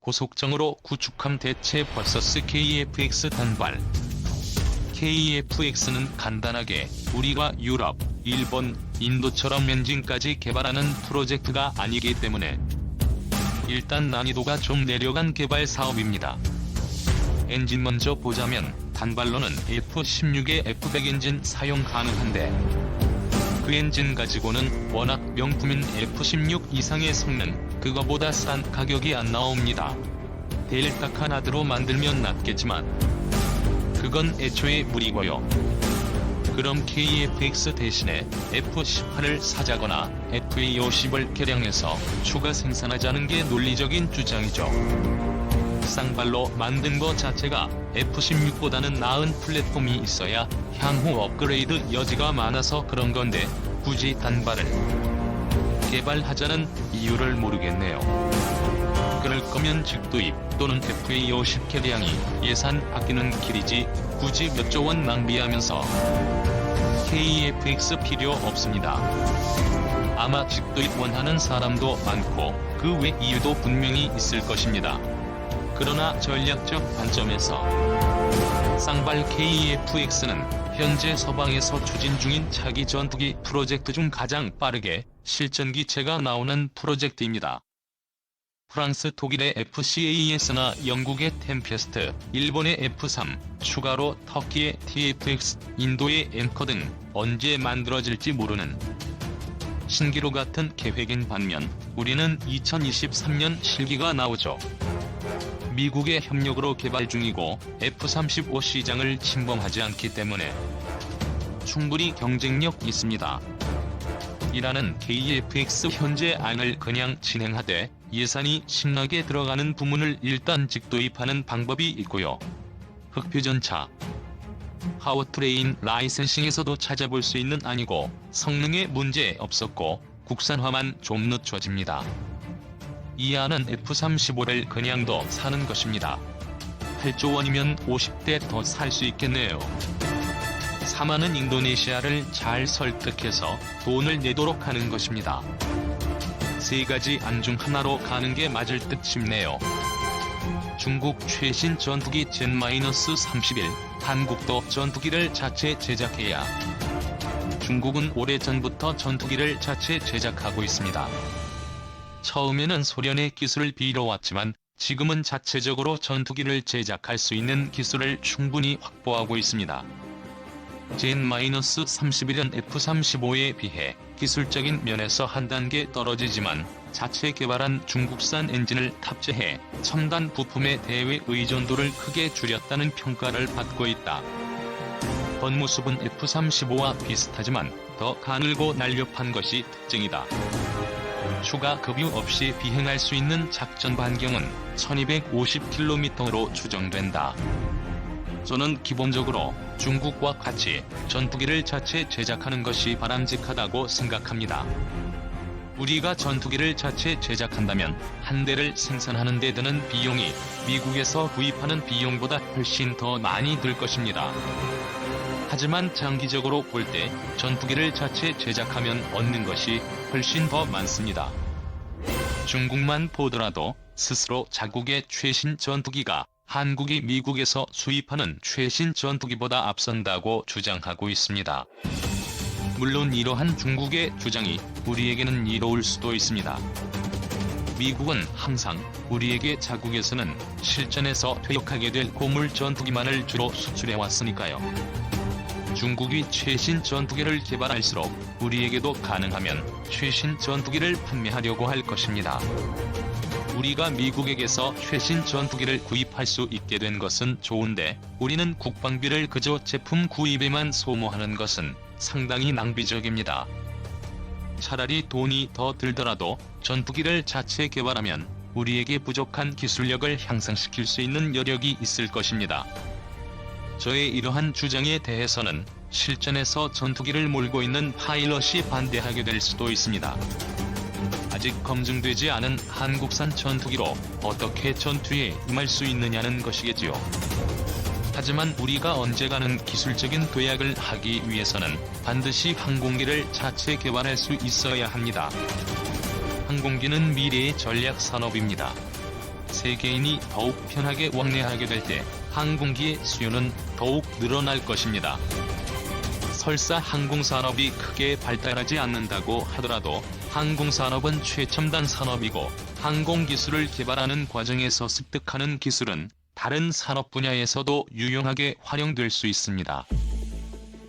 고속정으로 구축함 대체 vs KF-X 단발. KF-X는 간단하게 우리가 유럽, 일본, 인도처럼 엔진까지 개발하는 프로젝트가 아니기 때문에 일단 난이도가 좀 내려간 개발 사업입니다. 엔진 먼저 보자면 단발로는 F16의 F100 엔진 사용 가능한데 그 엔진 가지고는 워낙 명품인 F16 이상의 성능, 그거보다 싼 가격이 안 나옵니다. 델타카나드로 만들면 낫겠지만 그건 애초에 무리고요. 그럼 KF-X 대신에 F18을 사자거나 FA50을 개량해서 추가 생산하자는 게 논리적인 주장이죠. 쌍발로 만든 거 자체가 F16보다는 나은 플랫폼이 있어야 향후 업그레이드 여지가 많아서 그런 건데 굳이 단발을 개발하자는 이유를 모르겠네요. 그럴 거면 직도입 또는 FA50 개량이 예산 아끼는 길이지 굳이 몇 조 원 낭비하면서 KF-X 필요 없습니다. 아마 직도입 원하는 사람도 많고 그 외 이유도 분명히 있을 것입니다. 그러나 전략적 관점에서 쌍발 KF-X는 현재 서방에서 추진 중인 차기 전투기 프로젝트 중 가장 빠르게 실전기체가 나오는 프로젝트입니다. 프랑스, 독일의 FCAS나 영국의 템페스트, 일본의 F3, 추가로 터키의 TFX, 인도의 앵커 등 언제 만들어질지 모르는 신기루 같은 계획인 반면 우리는 2023년 실기가 나오죠. 미국의 협력으로 개발 중이고 F-35 시장을 침범하지 않기 때문에 충분히 경쟁력 있습니다. 이라는 KF-X 현재 안을 그냥 진행하되 예산이 신나게 들어가는 부문을 일단 직도입하는 방법이 있고요. 흑표전차, 파워트레인 라이센싱에서도 찾아볼 수 있는 안이고 성능에 문제 없었고 국산화만 좀 늦춰집니다. 이 안은 F-35를 그냥 더 사는 것입니다. 8조 원이면 50대 더 살 수 있겠네요. 3안은 인도네시아를 잘 설득해서 돈을 내도록 하는 것입니다. 세 가지 안 중 하나로 가는 게 맞을 듯 싶네요. 중국 최신 전투기 Z-31, 한국도 전투기를 자체 제작해야. 중국은 오래전부터 전투기를 자체 제작하고 있습니다. 처음에는 소련의 기술을 빌어왔지만 지금은 자체적으로 전투기를 제작할 수 있는 기술을 충분히 확보하고 있습니다. Z-31은 F-35에 비해 기술적인 면에서 한 단계 떨어지지만 자체 개발한 중국산 엔진을 탑재해 첨단 부품의 대외 의존도를 크게 줄였다는 평가를 받고 있다. 겉모습은 F-35와 비슷하지만 더 가늘고 날렵한 것이 특징이다. 추가 급유 없이 비행할 수 있는 작전 반경은 1250km로 추정된다. 저는 기본적으로 중국과 같이 전투기를 자체 제작하는 것이 바람직하다고 생각합니다. 우리가 전투기를 자체 제작한다면 한 대를 생산하는 데 드는 비용이 미국에서 구입하는 비용보다 훨씬 더 많이 들 것입니다. 하지만 장기적으로 볼 때 전투기를 자체 제작하면 얻는 것이 훨씬 더 많습니다. 중국만 보더라도 스스로 자국의 최신 전투기가 한국이 미국에서 수입하는 최신 전투기보다 앞선다고 주장하고 있습니다. 물론 이러한 중국의 주장이 우리에게는 이로울 수도 있습니다. 미국은 항상 우리에게 자국에서는 실전에서 퇴역하게 될 고물 전투기만을 주로 수출해왔으니까요. 중국이 최신 전투기를 개발할수록 우리에게도 가능하면 최신 전투기를 판매하려고 할 것입니다. 우리가 미국에게서 최신 전투기를 구입할 수 있게 된 것은 좋은데 우리는 국방비를 그저 제품 구입에만 소모하는 것은 상당히 낭비적입니다. 차라리 돈이 더 들더라도 전투기를 자체 개발하면 우리에게 부족한 기술력을 향상시킬 수 있는 여력이 있을 것입니다. 저의 이러한 주장에 대해서는 실전에서 전투기를 몰고 있는 파일럿이 반대하게 될 수도 있습니다. 아직 검증되지 않은 한국산 전투기로 어떻게 전투에 임할 수 있느냐는 것이겠지요. 하지만 우리가 언젠가는 기술적인 도약을 하기 위해서는 반드시 항공기를 자체 개발할 수 있어야 합니다. 항공기는 미래의 전략 산업입니다. 세계인이 더욱 편하게 왕래하게 될 때 항공기의 수요는 더욱 늘어날 것입니다. 설사 항공산업이 크게 발달하지 않는다고 하더라도 항공산업은 최첨단 산업이고 항공기술을 개발하는 과정에서 습득하는 기술은 다른 산업 분야에서도 유용하게 활용될 수 있습니다.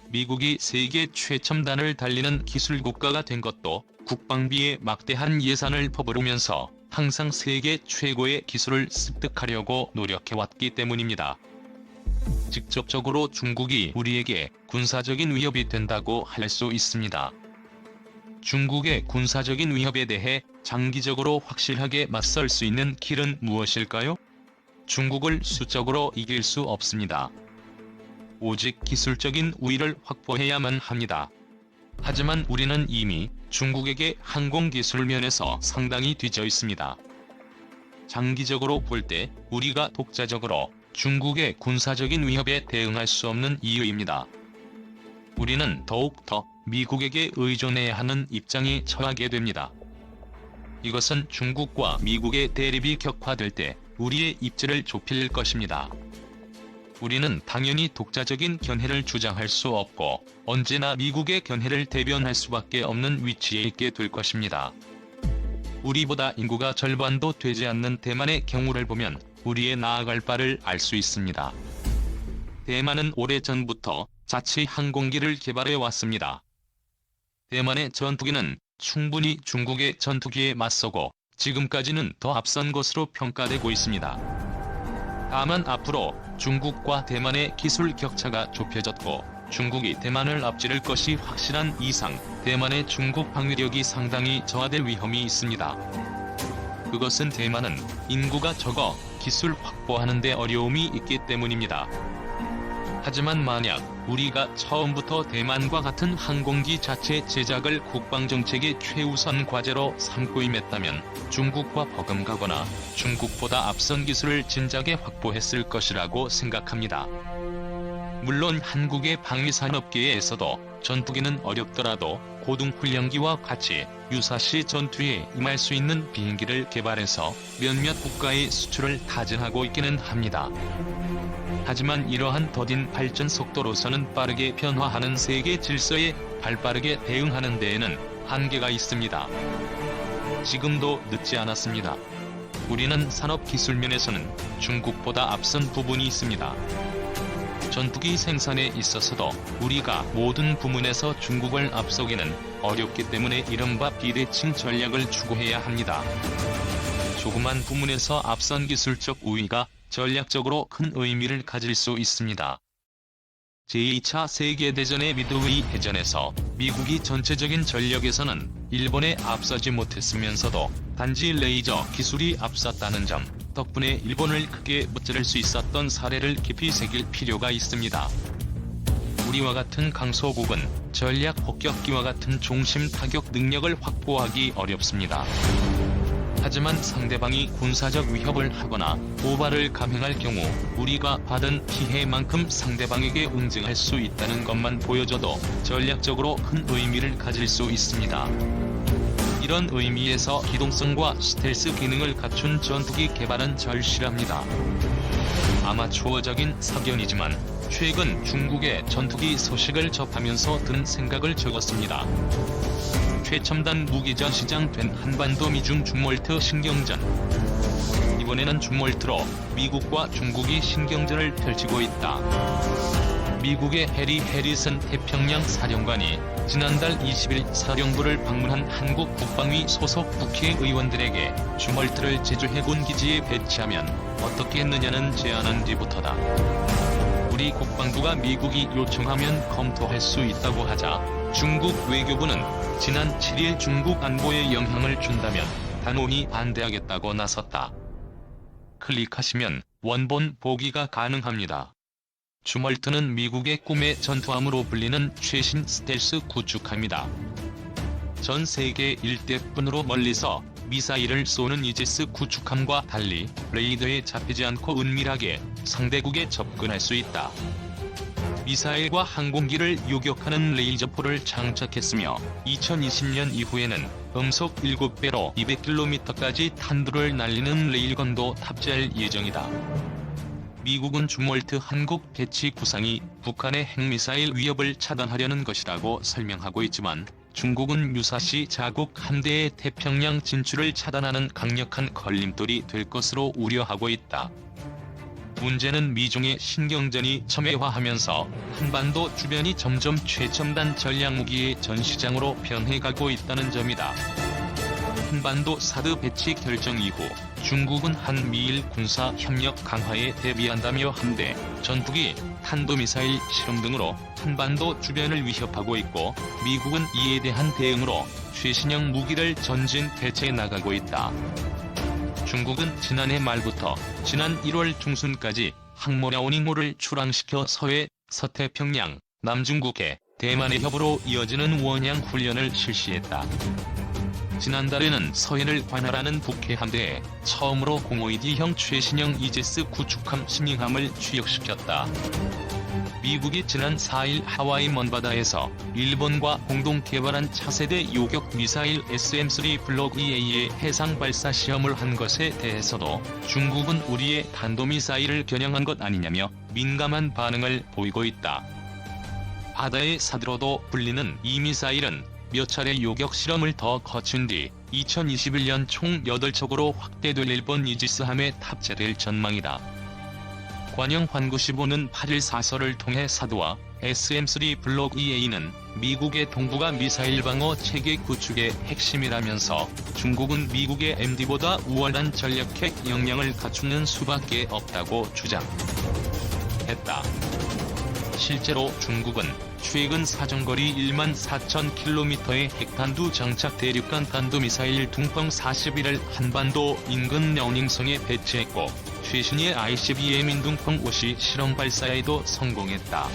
미국이 세계 최첨단을 달리는 기술 국가가 된 것도 국방비에 막대한 예산을 퍼부으면서 항상 세계 최고의 기술을 습득하려고 노력해왔기 때문입니다. 직접적으로 중국이 우리에게 군사적인 위협이 된다고 할 수 있습니다. 중국의 군사적인 위협에 대해 장기적으로 확실하게 맞설 수 있는 길은 무엇일까요? 중국을 수적으로 이길 수 없습니다. 오직 기술적인 우위를 확보해야만 합니다. 하지만 우리는 이미 중국에게 항공기술 면에서 상당히 뒤져 있습니다. 장기적으로 볼 때 우리가 독자적으로 중국의 군사적인 위협에 대응할 수 없는 이유입니다. 우리는 더욱 더 미국에게 의존해야 하는 입장에 처하게 됩니다. 이것은 중국과 미국의 대립이 격화될 때 우리의 입지를 좁힐 것입니다. 우리는 당연히 독자적인 견해를 주장할 수 없고 언제나 미국의 견해를 대변할 수밖에 없는 위치에 있게 될 것입니다. 우리보다 인구가 절반도 되지 않는 대만의 경우를 보면 우리의 나아갈 바를 알 수 있습니다. 대만은 오래전부터 자체 항공기를 개발해 왔습니다. 대만의 전투기는 충분히 중국의 전투기에 맞서고 지금까지는 더 앞선 것으로 평가되고 있습니다. 다만 앞으로 중국과 대만의 기술 격차가 좁혀졌고 중국이 대만을 앞지를 것이 확실한 이상 대만의 중국 방위력이 상당히 저하될 위험이 있습니다. 그것은 대만은 인구가 적어 기술 확보하는 데 어려움이 있기 때문입니다. 하지만 만약 우리가 처음부터 대만과 같은 항공기 자체 제작을 국방정책의 최우선 과제로 삼고 임했다면 중국과 버금가거나 중국보다 앞선 기술을 진작에 확보했을 것이라고 생각합니다. 물론 한국의 방위산업계에서도 전투기는 어렵더라도 고등훈련기와 같이 유사시 전투에 임할 수 있는 비행기를 개발해서 몇몇 국가에 수출을 타진하고 있기는 합니다. 하지만 이러한 더딘 발전 속도로서는 빠르게 변화하는 세계 질서에 발빠르게 대응하는 데에는 한계가 있습니다. 지금도 늦지 않았습니다. 우리는 산업기술 면에서는 중국보다 앞선 부분이 있습니다. 전투기 생산에 있어서도 우리가 모든 부문에서 중국을 앞서기는 어렵기 때문에 이른바 비대칭 전략을 추구해야 합니다. 조그만 부문에서 앞선 기술적 우위가 전략적으로 큰 의미를 가질 수 있습니다. 제2차 세계대전의 미드웨이 해전에서 미국이 전체적인 전력에서는 일본에 앞서지 못했으면서도 단지 레이저 기술이 앞섰다는 점 덕분에 일본을 크게 무찌를 수 있었던 사례를 깊이 새길 필요가 있습니다. 우리와 같은 강소국은 전략 폭격기와 같은 중심 타격 능력을 확보하기 어렵습니다. 하지만 상대방이 군사적 위협을 하거나 도발을 감행할 경우 우리가 받은 피해만큼 상대방에게 응징할 수 있다는 것만 보여줘도 전략적으로 큰 의미를 가질 수 있습니다. 이런 의미에서 기동성과 스텔스 기능을 갖춘 전투기 개발은 절실합니다. 아마추어적인 사견이지만 최근 중국의 전투기 소식을 접하면서 든 생각을 적었습니다. 최첨단 무기전 시장된 한반도 미중 중몰트 신경전. 이번에는 중몰트로 미국과 중국이 신경전을 펼치고 있다. 미국의 해리 해리슨 태평양 사령관이 지난달 20일 사령부를 방문한 한국 국방위 소속 국회의원들에게 중몰트를 제주 해군 기지에 배치하면 어떻게 했느냐는 제안한 뒤부터다. 우리 국방부가 미국이 요청하면 검토할 수 있다고 하자 중국 외교부는 지난 7일 중국 안보에 영향을 준다면 단호히 반대하겠다고 나섰다. 클릭하시면 원본 보기가 가능합니다. 중몰트는 미국의 꿈의 전투함으로 불리는 최신 스텔스 구축함이다. 전 세계 1대뿐으로 멀리서 미사일을 쏘는 이지스 구축함과 달리 레이더에 잡히지 않고 은밀하게 상대국에 접근할 수 있다. 미사일과 항공기를 요격하는 레이저포를 장착했으며 2020년 이후에는 음속 7배로 200km까지 탄두를 날리는 레일건도 탑재할 예정이다. 미국은 중월트 한국 배치 구상이 북한의 핵미사일 위협을 차단하려는 것이라고 설명하고 있지만 중국은 유사시 자국 함대의 태평양 진출을 차단하는 강력한 걸림돌이 될 것으로 우려하고 있다. 문제는 미중의 신경전이 첨예화하면서 한반도 주변이 점점 최첨단 전략무기의 전시장으로 변해가고 있다는 점이다. 한반도 사드 배치 결정 이후 중국은 한미일 군사 협력 강화에 대비한다며 함대, 전투기, 탄도미사일 실험 등으로 한반도 주변을 위협하고 있고 미국은 이에 대한 대응으로 최신형 무기를 전진 대체해 나가고 있다. 중국은 지난해 말부터 지난 1월 중순까지 항모랴오닝호를 출항시켜 서해, 서태평양, 남중국해, 대만의 협으로 이어지는 원양 훈련을 실시했다. 지난달에는 서해를 관할하는 북해 함대에 처음으로 052D형 최신형 이제스 구축함 신잉함을 취역시켰다. 미국이 지난 4일 하와이 먼바다에서 일본과 공동 개발한 차세대 요격 미사일 SM-3 블록 EA의 해상 발사 시험을 한 것에 대해서도 중국은 우리의 탄도미사일을 겨냥한 것 아니냐며 민감한 반응을 보이고 있다. 바다의 사드로도 불리는 이 미사일은 몇 차례 요격 실험을 더 거친 뒤 2021년 총 8척으로 확대될 일본 이지스함에 탑재될 전망이다. 관영 환구15는 8일 사설을 통해 사드와 SM-3 블록 EA는 미국의 동북아 미사일 방어 체계 구축의 핵심이라면서 중국은 미국의 MD보다 우월한 전략핵 역량을 갖추는 수밖에 없다고 주장했다. 실제로 중국은 최근 사정거리 14,000km의 핵탄두 장착 대륙간 탄도미사일 둥펑 41을 한반도 인근 려닝성에 배치했고 최신의 ICBM인 둥펑 50 실험 발사에도 성공했다.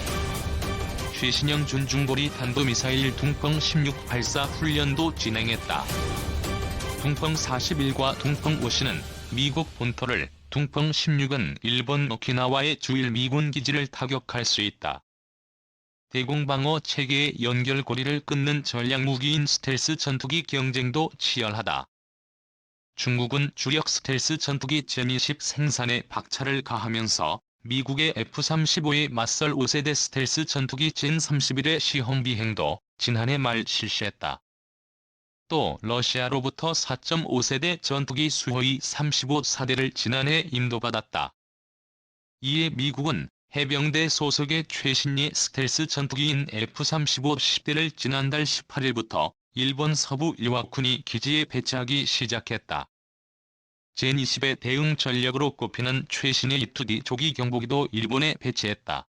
최신형 준중거리 탄도미사일 둥펑 16 발사 훈련도 진행했다. 둥펑 41과 둥펑 50는 미국 본토를, 둥펑 16은 일본 오키나와의 주일 미군 기지를 타격할 수 있다. 대공방어 체계의 연결고리를 끊는 전략무기인 스텔스 전투기 경쟁도 치열하다. 중국은 주력 스텔스 전투기 제20 생산에 박차를 가하면서 미국의 F-35에 맞설 5세대 스텔스 전투기 젠31의 시험 비행도 지난해 말 실시했다. 또 러시아로부터 4.5세대 전투기 수호이 35사대를 지난해 인도받았다. 이에 미국은 해병대 소속의 최신의 스텔스 전투기인 F-35 10대를 지난달 18일부터 일본 서부 이와쿠니 기지에 배치하기 시작했다. 젠20의 대응 전력으로 꼽히는 최신의 E-2D 조기 경보기도 일본에 배치했다.